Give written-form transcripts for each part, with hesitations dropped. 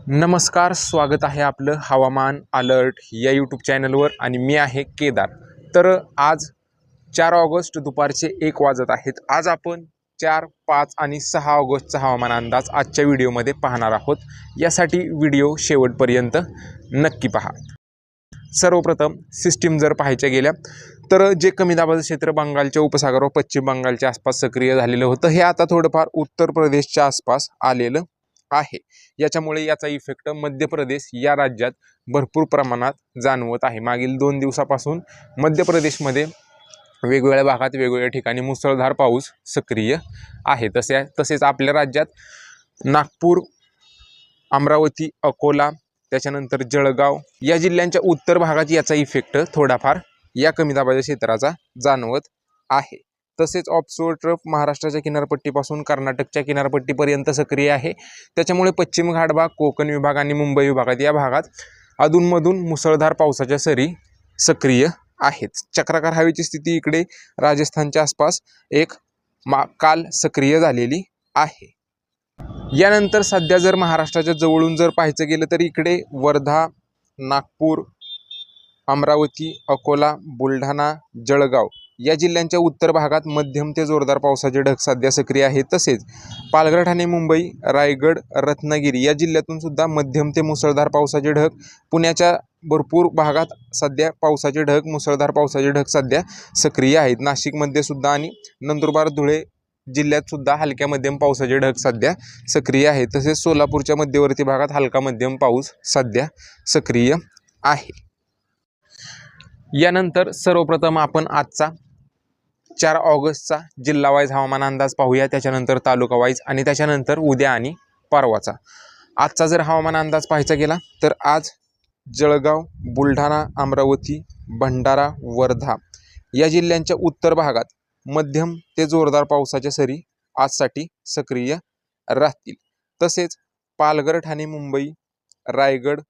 नमस्कार, स्वागत आहे आपलं हवामान अलर्ट या यूट्यूब चॅनलवर आणि मी आहे केदार। तर आज 4 ऑगस्ट दुपारचे 1 वाजत आहेत। आज आपण 4, 5 आणि 6 ऑगस्टचा हवामान अंदाज आजच्या व्हिडिओमध्ये पाहणार आहोत। यासाठी व्हिडिओ शेवटपर्यंत नक्की पहा। सर्वप्रथम सिस्टीम जर पाहायच्या गेल्या तर जे कमी दाबाचं क्षेत्र बंगालच्या उपसागरावर पश्चिम बंगालच्या आसपास सक्रिय झालेलं होतं, हे आता थोडंफार उत्तर प्रदेशच्या आसपास आलेलं आहे। याच्यामुळे याचा इफेक्ट मध्य प्रदेश या राज्यात भरपूर प्रमाणात जाणवत आहे। मागील 2 दिवसापासून मध्य प्रदेशमध्ये वेगवेगळ्या भागात वेगवेगळ्या ठिकाणी मुसळधार पाऊस सक्रिय आहे। तसेच आपल्या राज्यात नागपूर, अमरावती, अकोला, त्याच्यानंतर जळगाव या जिल्ह्यांच्या उत्तर भागात याचा इफेक्ट थोडाफार या कमी दाबाच्या क्षेत्राचा जाणवत आहे। तसेच ऑफशोर ट्रफ महाराष्ट्राच्या किनारपट्टीपासून कर्नाटकच्या किनारपट्टीपर्यंत सक्रिय आहे। त्याच्यामुळे पश्चिम घाट भाग, कोकण विभाग आणि मुंबई विभागात या भागात अधूनमधून मुसळधार पावसाच्या सरी सक्रिय आहेत। चक्राकार हवेची स्थिती इकडे राजस्थानच्या आसपास काल सक्रिय झालेली आहे। यानंतर सध्या जर महाराष्ट्राच्या जवळून जर पाहायचं गेलं तर इकडे वर्धा, नागपूर, अमरावती, अकोला, बुलढाणा, जळगाव या जिल्ह्यांच्या उत्तर भागात मध्यम ते जोरदार पावसाचे ढग सध्या सक्रिय आहेत। तसेच पालघर, ठाणे, मुंबई, रायगड, रत्नागिरी या जिल्ह्यातून सुद्धा मध्यम ते मुसळधार पावसाचे ढग, पुण्याच्या भरपूर भागात सध्या पावसाचे ढग, मुसळधार पावसाचे ढग सध्या सक्रिय आहेत। नाशिकमध्ये सुद्धा आणि नंदुरबार, धुळे जिल्ह्यात सुद्धा हलक्या मध्यम पावसाचे ढग सध्या सक्रिय आहेत। तसेच सोलापूरच्या मध्यवर्ती भागात हलका मध्यम पाऊस सध्या सक्रिय आहे। यानंतर सर्वप्रथम आपण आजचा 4 ऑगस्टचा जिल्हा वाईज हवामान अंदाज पाहूया, त्याच्यानंतर तालुका वाईज आणि त्याच्यानंतर उद्या आणि परवाचा। आजचा जर हवामान अंदाज पाहायचा गेला तर आज जळगाव, बुलढाणा, अमरावती, भंडारा, वर्धा या जिल्ह्यांच्या उत्तर भागात मध्यम ते जोरदार पावसाच्या सरी आजसाठी सक्रिय राहतील। तसेच पालघर, ठाणे, मुंबई, रायगड,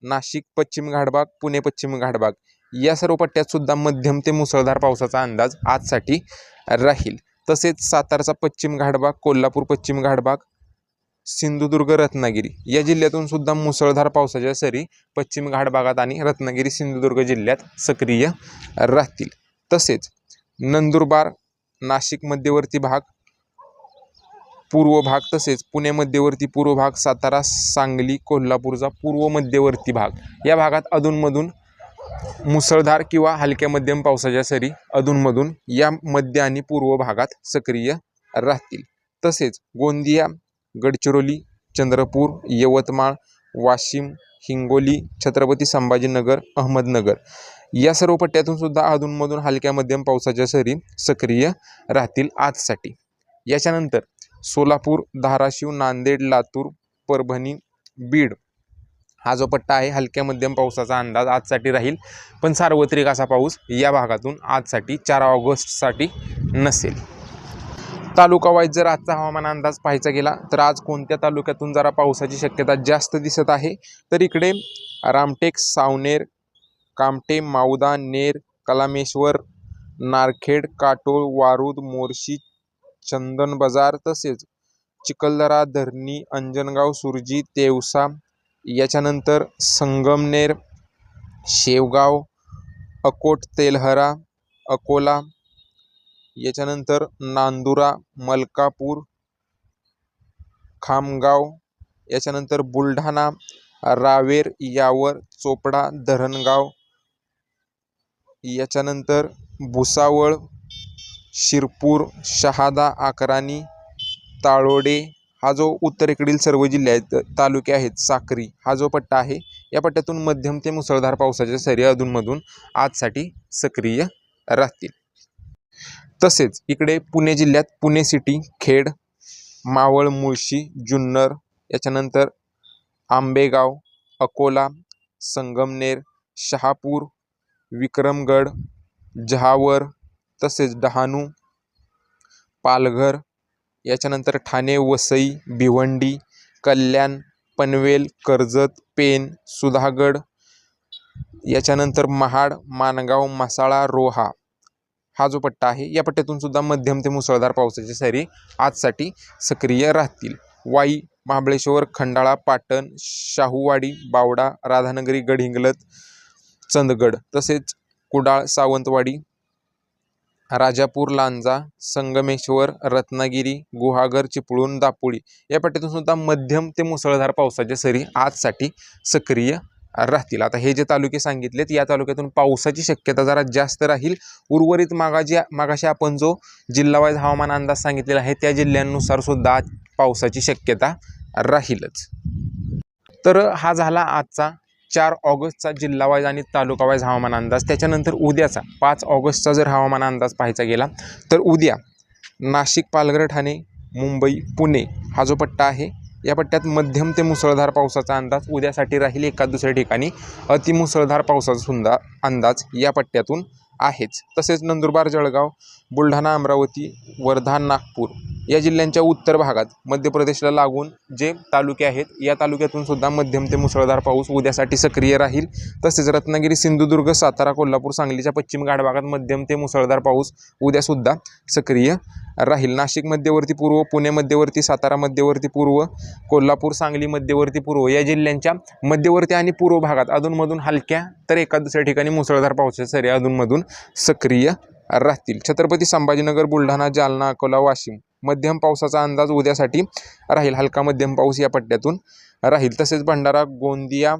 नाशिक पश्चिम घाटभाग, पुणे पश्चिम घाटभाग या सर्व पट्ट्यात सुद्धा मध्यम ते मुसळधार पावसाचा अंदाज आजसाठी राहील। तसेच सातारचा पश्चिम घाटभाग, कोल्हापूर पश्चिम घाटभाग, सिंधुदुर्ग, रत्नागिरी या जिल्ह्यातून सुद्धा मुसळधार पावसाच्या सरी पश्चिम घाटभागात आणि रत्नागिरी, सिंधुदुर्ग जिल्ह्यात सक्रिय राहतील। तसेच नंदुरबार, नाशिक मध्यवर्ती भाग, पूर्व भाग, तसेच पुणे मध्यवर्ती पूर्व भाग, सातारा, सांगली, कोल्हापूरचा पूर्व मध्यवर्ती भाग या भागात अधूनमधून मुसळधार किंवा हलक्या मध्यम पावसाच्या सरी अधूनमधून या मध्य आणि पूर्व भागात सक्रिय राहतील। तसेच गोंदिया, गडचिरोली, चंद्रपूर, यवतमाळ, वाशिम, हिंगोली, छत्रपती संभाजीनगर, अहमदनगर या सर्व पट्ट्यातून सुद्धा अधूनमधून हलक्या मध्यम पावसाच्या सरी सक्रिय राहतील आजसाठी। याच्यानंतर सोलापूर, धाराशिव, नांदेड, लातूर, परभणी, बीड हा जो पट्टा आहे हलक्या मध्यम पावसाचा अंदाज आजसाठी राहील, पण सार्वत्रिक असा पाऊस या भागातून आजसाठी 4 ऑगस्टसाठी नसेल। तालुका वाईज जर आजचा हवामान अंदाज पाहायचा गेला तर आज कोणत्या तालुक्यातून जरा पावसाची शक्यता जास्त दिसत आहे तर इकडे रामटेक, सावनेर, कामटे, माऊदा, नेर, कलामेश्वर, नारखेड, काटोल, वारूद, मोर्शी, चंदन बाजार, तसेच चिखलदरा, धरणी, अंजनगाव, सुरजी, तेवसा, याच्यानंतर संगमनेर, शेवगाव, अकोट, तेल्हरा, अकोला, याच्यानंतर नांदुरा, मलकापूर, खामगाव, याच्यानंतर बुलढाणा, रावेर, यावर, चोपडा, धरणगाव, याच्यानंतर भुसावळ, शिरपूर, शहादा, अकराणी, ताळोडे हा जो उत्तरेकडील सर्व जिल्हे आहेत, तालुके आहेत, साक्री हा जो पट्टा आहे या पट्ट्यातून मध्यम ते मुसळधार पावसाच्या सरी अधूनमधून आजसाठी सक्रिय राहतील। तसेच इकडे पुणे जिल्ह्यात पुणे सिटी, खेड, मावळ, मुळशी, जुन्नर, याच्यानंतर आंबेगाव, अकोला, संगमनेर, शहापूर, विक्रमगड, जहावर, तसेच डहाणू, पालघर, याच्यानंतर ठाणे, वसई, भिवंडी, कल्याण, पनवेल, कर्जत, पेन, सुधागड, याच्यानंतर महाड, माणगाव, मसाळा, रोहा हा जो पट्टा आहे या पट्ट्यातून सुद्धा मध्यम ते मुसळधार पावसाच्या सरी आजसाठी सक्रिय राहतील। वाई, महाबळेश्वर, खंडाळा, पाटण, शाहूवाडी, बावडा, राधानगरी, गडहिंग्लज, चंदगड, तसेच कुडाळ, सावंतवाडी, राजापूर, लांजा, संगमेश्वर, रत्नागिरी, गुहागर, चिपळूण, दापोली या पट्ट्यातून सुद्धा मध्यम ते मुसळधार पावसाच्या सरी आजसाठी सक्रिय राहतील. आता हे जे तालुके सांगितलेत या तालुक्यातून पावसाची शक्यता जरा जास्त राहील. उर्वरित मागाशी आपण जो जिल्हावाईज हवामान अंदाज सांगितलेला आहे त्या जिल्ह्यांनुसार सुद्धा पावसाची शक्यता राहीलच. तर हा झाला आजचा 4 ऑगस्टचा जिल्हावाईज आणि तालुकावाईज हवामान अंदाज. त्याच्यानंतर उद्याचा 5 ऑगस्टचा जर हवामान अंदाज पाहायचा गेला तर उद्या नाशिक, पालघर, ठाणे, मुंबई, पुणे हा जो पट्टा आहे या पट्ट्यात मध्यम ते मुसळधार पावसाचा अंदाज उद्यासाठी राहील. एका दुसऱ्या ठिकाणी अतिमुसळधार पावसाचा सुद्धा अंदाज या पट्ट्यातून आहेच. तसेच नंदुरबार, जळगाव, बुलढाणा, अमरावती, वर्धा, नागपूर या जिल्ह्यांच्या उत्तर भागात मध्य प्रदेशला लागून जे तालुके आहेत या तालुक्यातून सुद्धा मध्यम ते मुसळधार पाऊस उद्यासाठी सक्रिय राहील. तसेच रत्नागिरी, सिंधुदुर्ग, सातारा, कोल्हापूर, सांगलीच्या पश्चिम घाट भागात मध्यम ते मुसळधार पाऊस उद्यासुद्धा सक्रिय राहील. नाशिक मध्यवर्ती पूर्व, पुणे मध्यवर्ती, सातारा मध्यवर्ती पूर्व, कोल्हापूर, सांगली मध्यवर्ती पूर्व या जिल्ह्यांच्या मध्यवर्ती आणि पूर्व भागात अधूनमधून हलक्या तर एका दुसऱ्या ठिकाणी मुसळधार पावसाच्या सरी अधूनमधून सक्रिय राहतील. छत्रपती संभाजीनगर, बुलढाणा, जालना, अकोला, वाशिम मध्यम पावसाचा अंदाज उद्यासाठी राहील. हलका मध्यम पाऊस या पट्ट्यातून राहील. तसेच भंडारा, गोंदिया,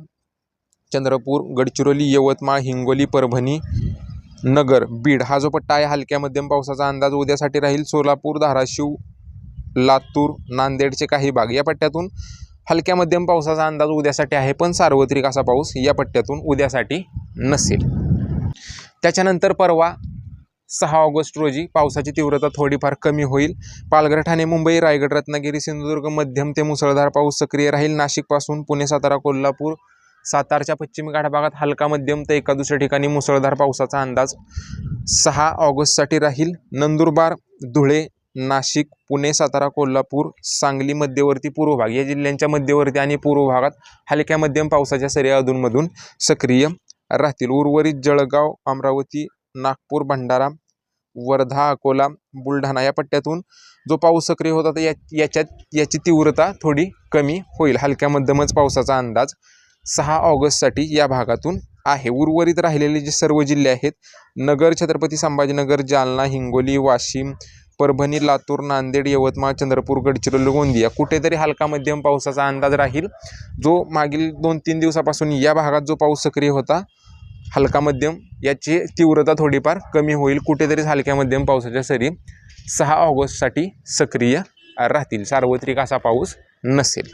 चंद्रपूर, गडचिरोली, यवतमाळ, हिंगोली, परभणी, नगर, बीड हा जो पट्टा आहे हलक्या मध्यम पावसाचा अंदाज उद्यासाठी राहील. सोलापूर, धाराशिव, लातूर, नांदेडचे काही भाग या पट्ट्यातून हलक्या मध्यम पावसाचा अंदाज उद्यासाठी आहे, पण सार्वत्रिक असा पाऊस या पट्ट्यातून उद्यासाठी नसेल. त्याच्यानंतर परवा 6 ऑगस्ट रोजी पावसाची तीव्रता थोडीफार कमी होईल. पालघर, ठाणे, मुंबई, रायगड, रत्नागिरी, सिंधुदुर्ग मध्यम ते मुसळधार पाऊस सक्रिय राहील. नाशिकपासून पुणे, सातारा, कोल्हापूर, सातारच्या पश्चिम घाट भागात हलका मध्यम तर एका दुसऱ्या ठिकाणी मुसळधार पावसाचा अंदाज 6 ऑगस्टसाठी राहील. नंदुरबार, धुळे, नाशिक, पुणे, सातारा, कोल्हापूर, सांगली मध्यवर्ती पूर्व भाग या जिल्ह्यांच्या मध्यवर्ती आणि पूर्व भागात हलक्या मध्यम पावसाच्या सरी अधूनमधून सक्रिय राहतील. उर्वरित जळगाव, अमरावती, नागपूर, भंडारा, वर्धा, अकोला, बुलढाणा या पट्ट्यातून जो पाऊस सक्रिय होता तर याची तीव्रता थोडी कमी होईल. हलक्या मध्यमच पावसाचा अंदाज 6 ऑगस्टसाठी या भागातून आहे. उर्वरित राहिलेले जे सर्व जिल्हे आहेत नगर, छत्रपती संभाजीनगर, जालना, हिंगोली, वाशिम, परभणी, लातूर, नांदेड, यवतमाळ, चंद्रपूर, गडचिरोली, गोंदिया कुठेतरी हलका मध्यम पावसाचा अंदाज राहील. जो मागील 2-3 दिवसापासून या भागात जो पाऊस सक्रिय होता हलका मध्यम याची तीव्रता थोडीफार कमी होईल. कुठेतरी हलक्या मध्यम पावसाच्या सरी 6 ऑगस्टसाठी सक्रिय राहतील. सार्वत्रिक असा पाऊस नसेल.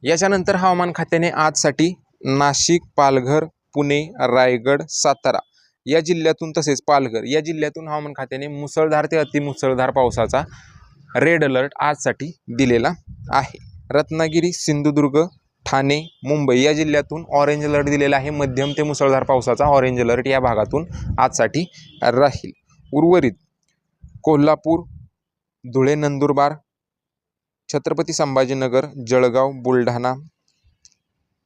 याच्यानंतर हवामान खात्याने आजसाठी नाशिक, पालघर, पुणे, रायगड, सातारा या जिल्ह्यातून तसेच पालघर या जिल्ह्यातून हवामान खात्याने मुसळधार ते अतिमुसळधार पावसाचा रेड अलर्ट आजसाठी दिलेला आहे. रत्नागिरी, सिंधुदुर्ग, ठाणे, मुंबई या जिल्ह्यातून ऑरेंज अलर्ट दिलेला आहे. मध्यम ते मुसळधार पावसाचा ऑरेंज अलर्ट या भागातून आजसाठी राहील. उर्वरित कोल्हापूर, धुळे, नंदुरबार, छत्रपती संभाजीनगर, जळगाव, बुलढाणा,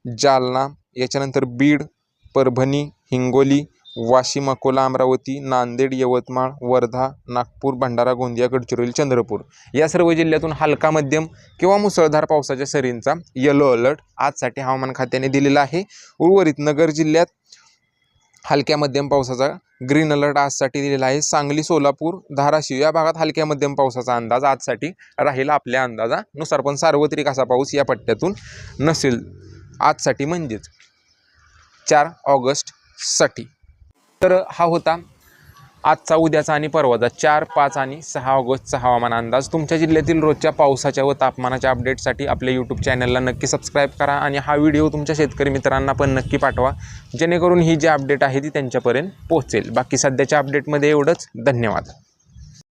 जालना याच्यानंतर बीड, परभणी, हिंगोली, वाशिम, अकोला, अमरावती, नांदेड, यवतमाळ, वर्धा, नागपूर, भंडारा, गोंदिया, गडचिरोली, चंद्रपूर या सर्व जिल्ह्यातून हलका मध्यम किंवा मुसळधार पावसाच्या सरींचा येलो अलर्ट आजसाठी हवामान खात्याने दिलेला आहे. उर्वरित नगर जिल्ह्यात हलक्या मध्यम पावसाचा ग्रीन अलर्ट आजसाठी दिलेला आहे. सांगली, सोलापूर, धाराशिव या भागात हलक्या मध्यम पावसाचा अंदाज आजसाठी राहील आपल्या अंदाजानुसार, पण सार्वत्रिक असा पाऊस या पट्ट्यातून नसेल आजसाठी म्हणजेच 4 ऑगस्टसाठी. तर हा होता आजचा, उद्याचा आणि परवाचा 4, 5 आणि 6 ऑगस्टचा हवामान अंदाज. तुमच्या जिल्ह्यातील रोजच्या पावसाच्या व तापमानाच्या अपडेटसाठी आपल्या यूट्यूब चॅनलला नक्की सबस्क्राईब करा आणि हा व्हिडिओ तुमच्या शेतकरी मित्रांना पण नक्की पाठवा, जेणेकरून ही जी अपडेट आहे ती त्यांच्यापर्यंत पोहोचेल. बाकी सध्याच्या अपडेटमध्ये एवढंच. धन्यवाद.